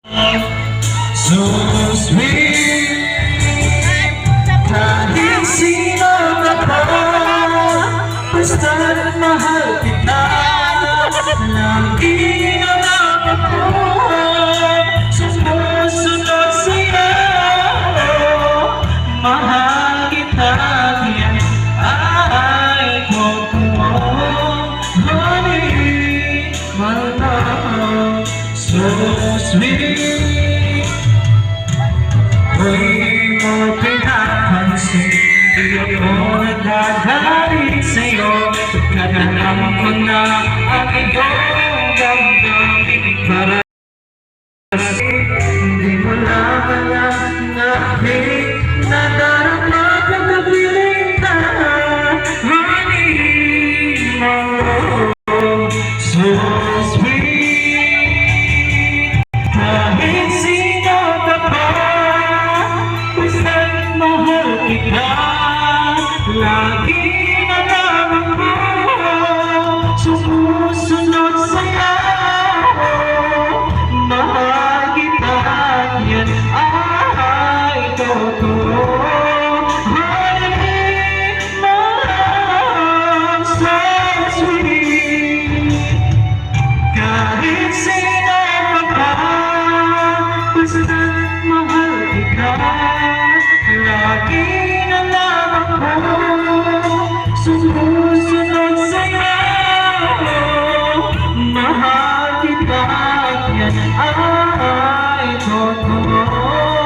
So sweet, kahit sino ka pa, basta't mahal kita. Lagi naman ako sumusunod sa'yo. Mahal kita, yan ay totoo. Honey, my love, so sweet. Huwag mo pinapansin, di ako nagagalit sa'yo. Pagkakalam ko na ang iyong damdamin para sa'yo. Hindi mo naman nakit na darama pagkapiling ka. Honey, my love, so sweet. Kahit sino ka pa, basta't mahal kita. Lagi na lang ako sumusunod sa'yo. Mahal kita, yan ay totoo. Honey, my love, so sweet. Kahit sino ka pa, basta't mahal kita. Lagi na lang ako sumusunod sa'yo. Mahal kita, yan ay totoo.